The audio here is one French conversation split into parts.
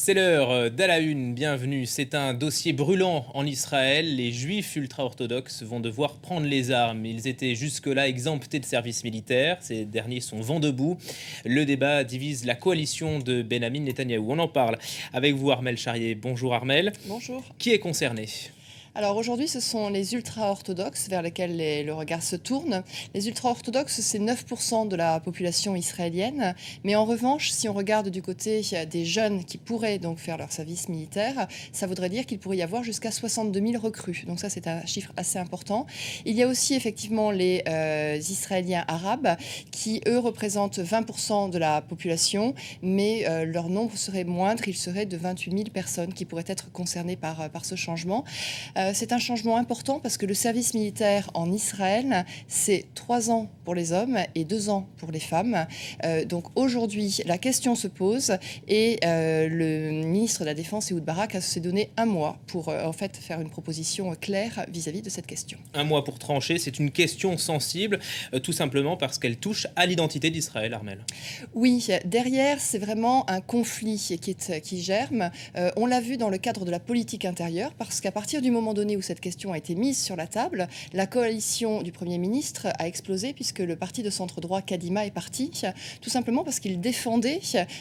C'est l'heure d'À la Une, bienvenue. C'est un dossier brûlant en Israël. Les juifs ultra-orthodoxes vont devoir prendre les armes. Ils étaient jusque-là exemptés de service militaire. Ces derniers sont vent debout. Le débat divise la coalition de Benyamin Netanyahou. On en parle avec vous, Armelle Charrier. Bonjour Armelle. Bonjour. Qui est concerné ? Alors aujourd'hui, ce sont les ultra-orthodoxes vers lesquels le regard se tourne. Les ultra-orthodoxes, c'est 9% de la population israélienne. Mais en revanche, si on regarde du côté des jeunes qui pourraient donc faire leur service militaire, ça voudrait dire qu'il pourrait y avoir jusqu'à 62 000 recrues. Donc ça, c'est un chiffre assez important. Il y a aussi effectivement les Israéliens arabes qui, eux, représentent 20% de la population, mais leur nombre serait moindre. Il serait de 28 000 personnes qui pourraient être concernées par ce changement. C'est un changement important parce que le service militaire en Israël, c'est 3 ans pour les hommes et 2 ans pour les femmes. Donc aujourd'hui, la question se pose et le ministre de la Défense, Ehud Barak, s'est donné 1 mois pour en fait faire une proposition claire vis-à-vis de cette question. 1 mois pour trancher, c'est une question sensible, tout simplement parce qu'elle touche à l'identité d'Israël, Armelle. Oui, derrière, c'est vraiment un conflit qui germe. On l'a vu dans le cadre de la politique intérieure, parce qu'à partir du moment donné où cette question a été mise sur la table, la coalition du Premier ministre a explosé puisque le parti de centre-droit Kadima est parti, tout simplement parce qu'il défendait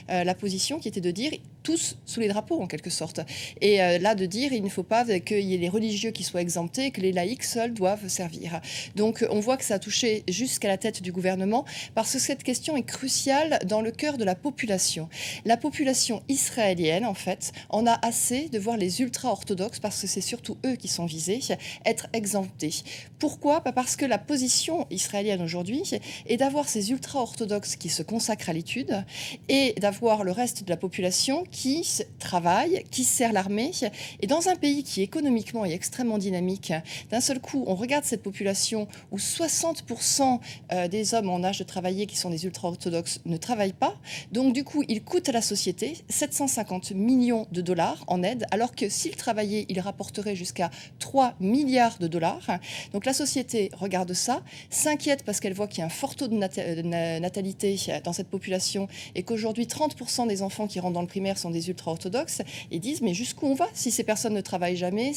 la position qui était de dire tous sous les drapeaux en quelque sorte. Et là de dire il ne faut pas qu'il y ait les religieux qui soient exemptés, que les laïcs seuls doivent servir. Donc on voit que ça a touché jusqu'à la tête du gouvernement parce que cette question est cruciale dans le cœur de la population. La population israélienne en fait en a assez de voir les ultra-orthodoxes, parce que c'est surtout eux qui sont visés, être exemptés. Pourquoi ? Parce que la position israélienne aujourd'hui est d'avoir ces ultra-orthodoxes qui se consacrent à l'étude et d'avoir le reste de la population qui travaille, qui sert l'armée. Et dans un pays qui économiquement est extrêmement dynamique, d'un seul coup, on regarde cette population où 60% des hommes en âge de travailler qui sont des ultra-orthodoxes ne travaillent pas. Donc du coup, ils coûtent à la société 750 millions de dollars en aide, alors que s'ils travaillaient, ils rapporteraient jusqu'à 3 milliards de dollars. Donc la société regarde ça, s'inquiète parce qu'elle voit qu'il y a un fort taux de natalité dans cette population et qu'aujourd'hui 30% des enfants qui rentrent dans le primaire sont des ultra-orthodoxes, et disent mais jusqu'où on va si ces personnes ne travaillent jamais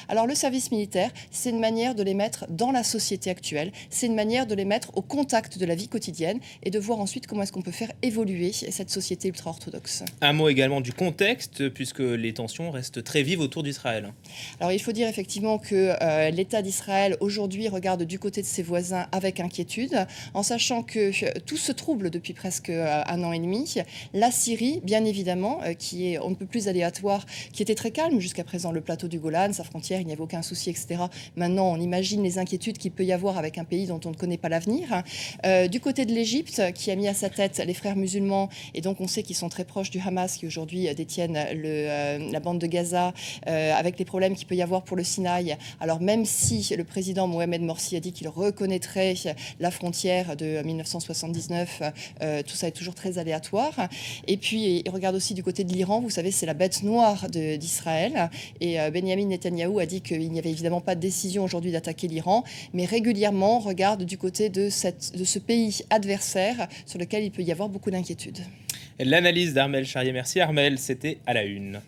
Alors le service militaire, c'est une manière de les mettre dans la société actuelle, c'est une manière de les mettre au contact de la vie quotidienne et de voir ensuite comment est-ce qu'on peut faire évoluer cette société ultra-orthodoxe. Un mot également du contexte, puisque les tensions restent très vives autour d'Israël. Alors il faut dire effectivement que l'État d'Israël aujourd'hui regarde du côté de ses voisins avec inquiétude, en sachant que tout se trouble depuis presque 1 an et demi. La Syrie, bien évidemment, qui est on ne peut plus aléatoire, qui était très calme jusqu'à présent, le plateau du Golan, sa frontière, il n'y avait aucun souci, etc. Maintenant, on imagine les inquiétudes qu'il peut y avoir avec un pays dont on ne connaît pas l'avenir. Du côté de l'Égypte, qui a mis à sa tête les frères musulmans, et donc on sait qu'ils sont très proches du Hamas, qui aujourd'hui détiennent la bande de Gaza, avec les problèmes qu'il peut y avoir pour le Sinaï. Alors même si le président Mohamed Morsi a dit qu'il reconnaîtrait la frontière de 1979, tout ça est toujours très aléatoire. Et puis il regarde aussi du côté de l'Iran, vous savez, c'est la bête noire d'Israël. Et Benyamin Netanyahou a dit qu'il n'y avait évidemment pas de décision aujourd'hui d'attaquer l'Iran, mais régulièrement on regarde du côté de ce pays adversaire sur lequel il peut y avoir beaucoup d'inquiétudes. L'analyse d'Armelle Charrier. Merci Armelle, c'était À la Une.